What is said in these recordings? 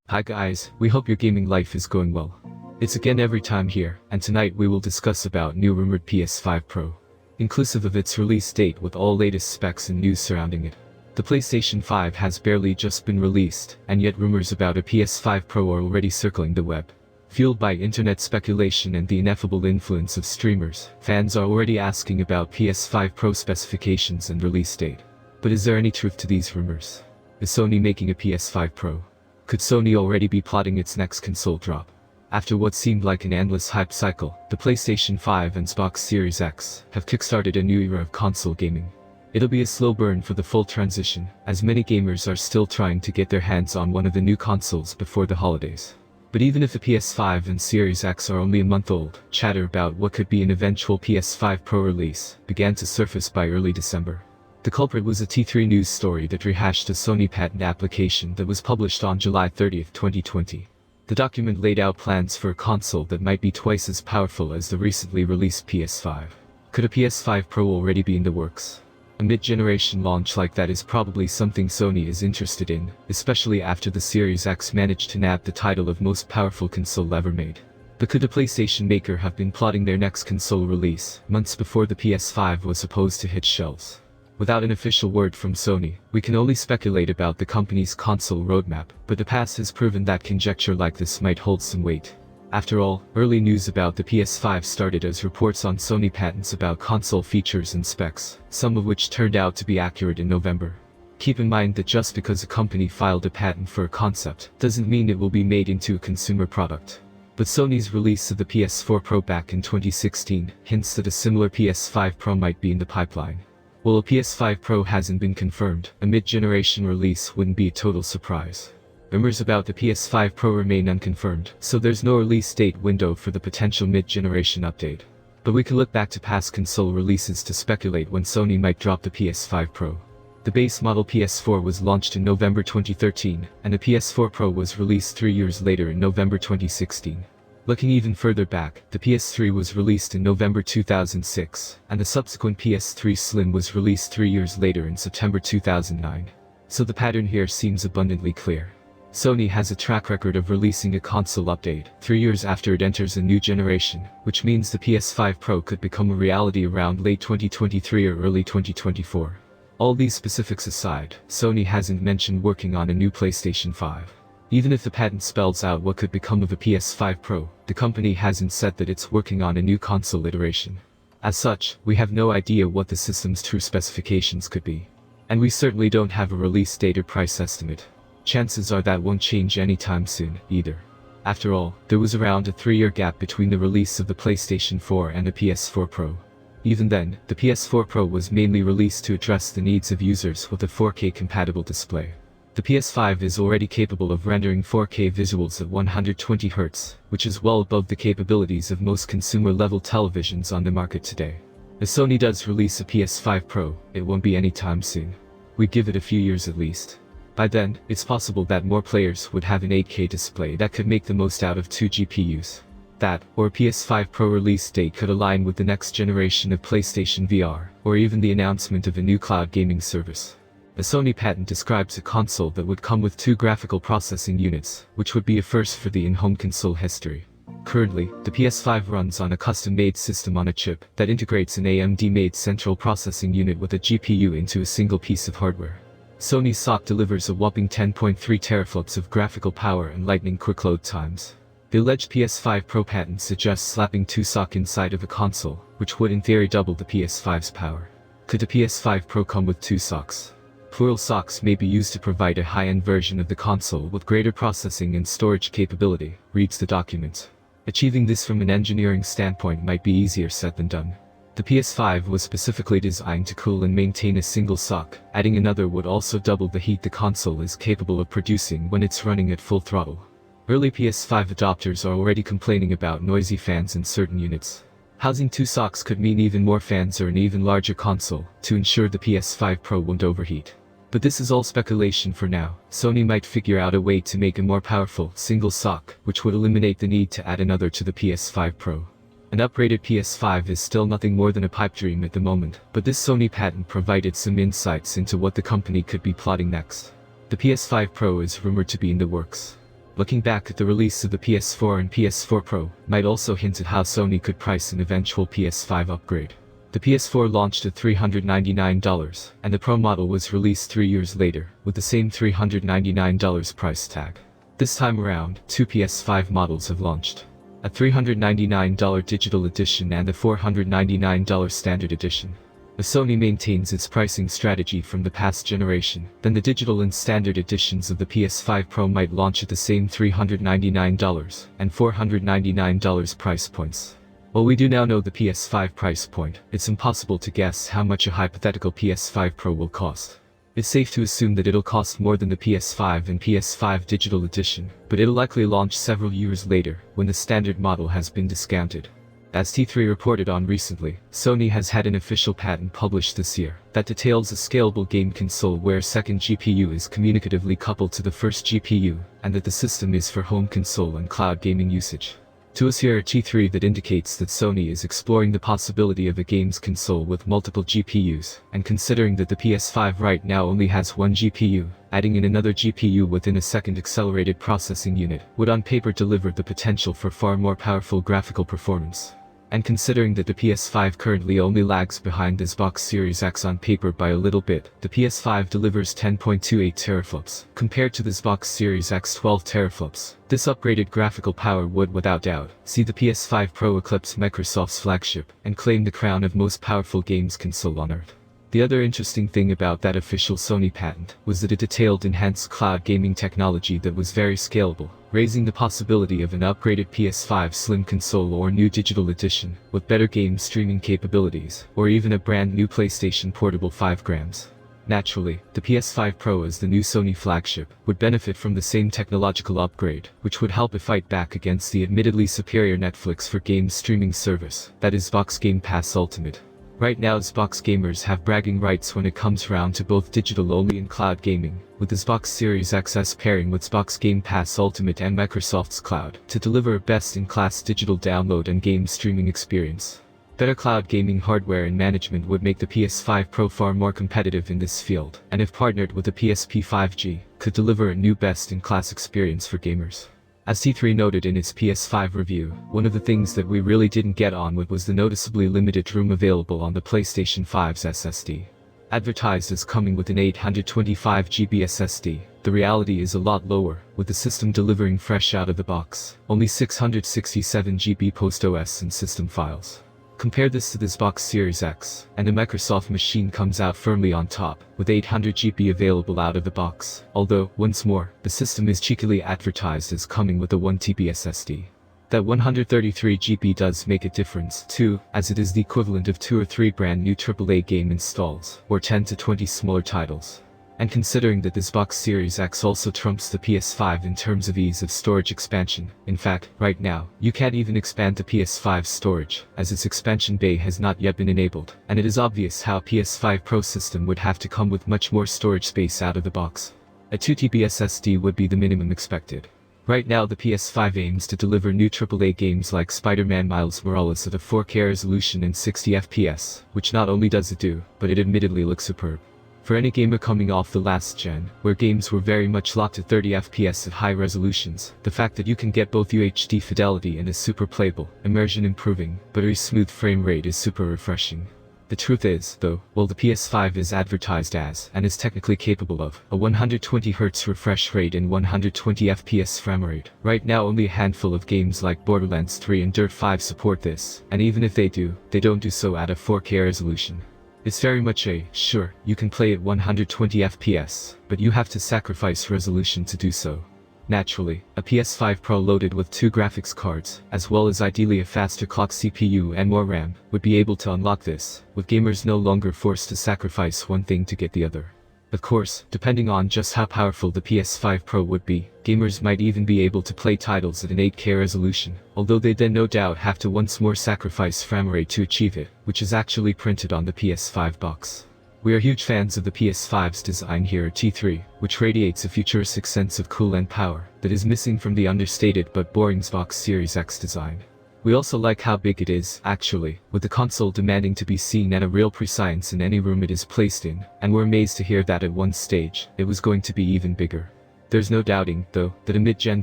Hi guys, we hope your gaming life is going well. It's again every time here, and tonight we will discuss about new rumored PS5 Pro, inclusive of its release date with all latest specs and news surrounding it. The PlayStation 5 has barely just been released, and yet rumors about a PS5 Pro are already circling the web. Fueled by internet speculation and the ineffable influence of streamers, fans are already asking about PS5 Pro specifications and release date. But is there any truth to these rumors? Is Sony making a PS5 Pro? Could Sony already be plotting its next console drop? After what seemed like an endless hype cycle, the PlayStation 5 and Xbox Series X have kickstarted a new era of console gaming. It'll be a slow burn for the full transition, as many gamers are still trying to get their hands on one of the new consoles before the holidays. But even if the PS5 and Series X are only a month old, chatter about what could be an eventual PS5 Pro release began to surface by early December. The culprit was a T3 news story that rehashed a Sony patent application that was published on July 30, 2020. The document laid out plans for a console that might be twice as powerful as the recently released PS5. Could a PS5 Pro already be in the works? A mid-generation launch like that is probably something Sony is interested in, especially after the Series X managed to nab the title of most powerful console ever made. But could the PlayStation maker have been plotting their next console release months before the PS5 was supposed to hit shelves? Without an official word from Sony, we can only speculate about the company's console roadmap, but the past has proven that conjecture like this might hold some weight. After all, early news about the PS5 started as reports on Sony patents about console features and specs, some of which turned out to be accurate in November. Keep in mind that just because a company filed a patent for a concept, doesn't mean it will be made into a consumer product. But Sony's release of the PS4 Pro back in 2016 hints that a similar PS5 Pro might be in the pipeline. While a PS5 Pro hasn't been confirmed, a mid-generation release wouldn't be a total surprise. Rumors about the PS5 Pro remain unconfirmed, so there's no release date window for the potential mid-generation update. But we can look back to past console releases to speculate when Sony might drop the PS5 Pro. The base model PS4 was launched in November 2013, and the PS4 Pro was released 3 years later in November 2016. Looking even further back, the PS3 was released in November 2006, and the subsequent PS3 Slim was released 3 years later in September 2009. So the pattern here seems abundantly clear. Sony has a track record of releasing a console update 3 years after it enters a new generation, which means the PS5 Pro could become a reality around late 2023 or early 2024. All these specifics aside, Sony hasn't mentioned working on a new PlayStation 5. Even if the patent spells out what could become of a PS5 Pro, the company hasn't said that it's working on a new console iteration. As such, we have no idea what the system's true specifications could be. And we certainly don't have a release date or price estimate. Chances are that won't change anytime soon, either. After all, there was around a 3-year gap between the release of the PlayStation 4 and the PS4 Pro. Even then, the PS4 Pro was mainly released to address the needs of users with a 4K compatible display. The PS5 is already capable of rendering 4K visuals at 120Hz, which is well above the capabilities of most consumer-level televisions on the market today. If Sony does release a PS5 Pro, it won't be anytime soon. We'd give it a few years at least. By then, it's possible that more players would have an 8K display that could make the most out of 2 GPUs. That, or a PS5 Pro release date could align with the next generation of PlayStation VR, or even the announcement of a new cloud gaming service. A Sony patent describes a console that would come with 2 graphical processing units, which would be a first for the in-home console history. Currently, the PS5 runs on a custom-made system on a chip that integrates an AMD-made central processing unit with a GPU into a single piece of hardware. Sony's SoC delivers a whopping 10.3 teraflops of graphical power and lightning-quick load times. The alleged PS5 Pro patent suggests slapping 2 SoC inside of a console, which would in theory double the PS5's power. Could the PS5 Pro come with 2 SoCs? Plural SoCs may be used to provide a high-end version of the console with greater processing and storage capability, reads the document. Achieving this from an engineering standpoint might be easier said than done. The PS5 was specifically designed to cool and maintain a single SoC, adding another would also double the heat the console is capable of producing when it's running at full throttle. Early PS5 adopters are already complaining about noisy fans in certain units. Housing 2 SoCs could mean even more fans or an even larger console, to ensure the PS5 Pro won't overheat. But this is all speculation for now. Sony might figure out a way to make a more powerful, single SoC, which would eliminate the need to add another to the PS5 Pro. An upgraded PS5 is still nothing more than a pipe dream at the moment, but this Sony patent provided some insights into what the company could be plotting next. The PS5 Pro is rumored to be in the works. Looking back at the release of the PS4 and PS4 Pro, might also hint at how Sony could price an eventual PS5 upgrade. The PS4 launched at $399, and the Pro model was released 3 years later, with the same $399 price tag. This time around, two PS5 models have launched. A $399 digital edition and a $499 standard edition. If Sony maintains its pricing strategy from the past generation, then the digital and standard editions of the PS5 Pro might launch at the same $399 and $499 price points. While we do now know the PS5 price point, it's impossible to guess how much a hypothetical PS5 Pro will cost. It's safe to assume that it'll cost more than the PS5 and PS5 digital edition, but it'll likely launch several years later, when the standard model has been discounted. As T3 reported on recently, Sony has had an official patent published this year that details a scalable game console where a second GPU is communicatively coupled to the first GPU, and that the system is for home console and cloud gaming usage. To us here at T3 that indicates that Sony is exploring the possibility of a games console with multiple GPUs, and considering that the PS5 right now only has one GPU, adding in another GPU within a second accelerated processing unit would on paper deliver the potential for far more powerful graphical performance. And considering that the PS5 currently only lags behind the Xbox Series X on paper by a little bit, the PS5 delivers 10.28 teraflops, compared to the Xbox Series X 12 teraflops. This upgraded graphical power would, without doubt, see the PS5 Pro eclipse Microsoft's flagship, and claim the crown of most powerful games console on Earth. The other interesting thing about that official Sony patent was that it detailed enhanced cloud gaming technology that was very scalable, raising the possibility of an upgraded PS5 Slim console or new digital edition, with better game streaming capabilities, or even a brand new PlayStation Portable 5 grams. Naturally, the PS5 Pro as the new Sony flagship would benefit from the same technological upgrade, which would help it fight back against the admittedly superior Netflix for games streaming service, that is Xbox Game Pass Ultimate. Right now Xbox gamers have bragging rights when it comes around to both digital-only and cloud gaming, with the Xbox Series XS pairing with Xbox Game Pass Ultimate and Microsoft's cloud to deliver a best-in-class digital download and game streaming experience. Better cloud gaming hardware and management would make the PS5 Pro far more competitive in this field, and if partnered with the PSP 5G, could deliver a new best-in-class experience for gamers. As T3 noted in its PS5 review, one of the things that we really didn't get on with was the noticeably limited room available on the PlayStation 5's SSD. Advertised as coming with an 825GB SSD, the reality is a lot lower, with the system delivering fresh out of the box, only 667GB post-OS and system files. Compare this to the Xbox Series X, and a Microsoft machine comes out firmly on top, with 800GB available out of the box, although, once more, the system is cheekily advertised as coming with a 1TB SSD. That 133GB does make a difference, too, as it is the equivalent of 2 or 3 brand new AAA game installs, or 10 to 20 smaller titles. And considering that the Xbox Series X also trumps the PS5 in terms of ease of storage expansion, in fact, right now, you can't even expand the PS5's storage, as its expansion bay has not yet been enabled, and it is obvious how a PS5 Pro system would have to come with much more storage space out of the box. A 2TB SSD would be the minimum expected. Right now the PS5 aims to deliver new AAA games like Spider-Man Miles Morales at a 4K resolution and 60 FPS, which not only does it do, but it admittedly looks superb. For any gamer coming off the last gen, where games were very much locked at 30 FPS at high resolutions, the fact that you can get both UHD fidelity and a super playable, immersion improving, buttery smooth frame rate is super refreshing. The truth is, though, while the PS5 is advertised as, and is technically capable of, a 120Hz refresh rate and 120 FPS frame rate, right now only a handful of games like Borderlands 3 and Dirt 5 support this, and even if they do, they don't do so at a 4K resolution. It's very much a, sure, you can play at 120 FPS, but you have to sacrifice resolution to do so. Naturally, a PS5 Pro loaded with 2 graphics cards, as well as ideally a faster clock CPU and more RAM, would be able to unlock this, with gamers no longer forced to sacrifice one thing to get the other. Of course, depending on just how powerful the PS5 Pro would be, gamers might even be able to play titles at an 8K resolution, although they'd then no doubt have to once more sacrifice frame rate to achieve it, which is actually printed on the PS5 box. We are huge fans of the PS5's design here at T3, which radiates a futuristic sense of cool and power that is missing from the understated but boring Xbox Series X design. We also like how big it is, actually, with the console demanding to be seen at a real prescience in any room it is placed in, and we're amazed to hear that at one stage, it was going to be even bigger. There's no doubting, though, that a mid-gen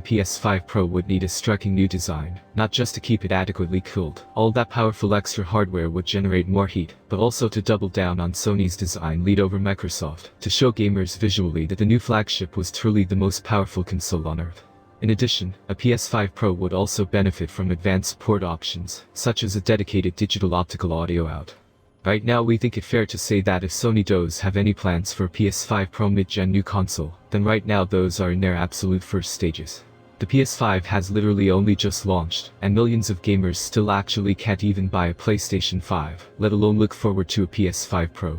PS5 Pro would need a striking new design, not just to keep it adequately cooled. All that powerful extra hardware would generate more heat, but also to double down on Sony's design lead over Microsoft, to show gamers visually that the new flagship was truly the most powerful console on Earth. In addition, a PS5 Pro would also benefit from advanced support options, such as a dedicated digital optical audio out. Right now we think it fair to say that if Sony does have any plans for a PS5 Pro mid-gen new console, then right now those are in their absolute first stages. The PS5 has literally only just launched, and millions of gamers still actually can't even buy a PlayStation 5, let alone look forward to a PS5 Pro.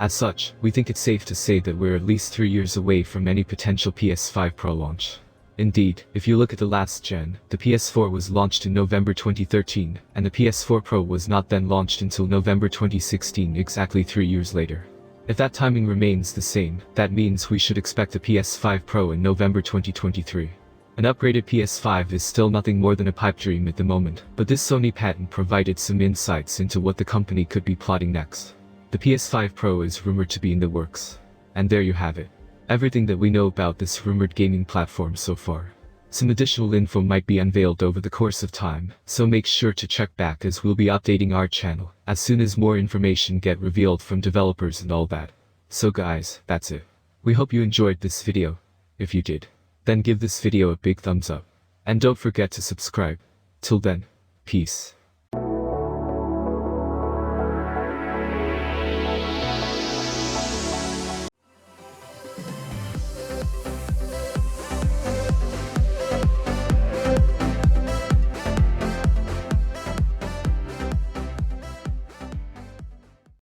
As such, we think it's safe to say that we're at least 3 years away from any potential PS5 Pro launch. Indeed, if you look at the last gen, the PS4 was launched in November 2013, and the PS4 Pro was not then launched until November 2016, exactly 3 years later. If that timing remains the same, that means we should expect a PS5 Pro in November 2023. An upgraded PS5 is still nothing more than a pipe dream at the moment, but this Sony patent provided some insights into what the company could be plotting next. The PS5 Pro is rumored to be in the works. And there you have it. Everything that we know about this rumored gaming platform so far. Some additional info might be unveiled over the course of time, so make sure to check back as we'll be updating our channel as soon as more information get revealed from developers and all that. So guys, that's it. We hope you enjoyed this video. If you did, then give this video a big thumbs up. And don't forget to subscribe. Till then, peace.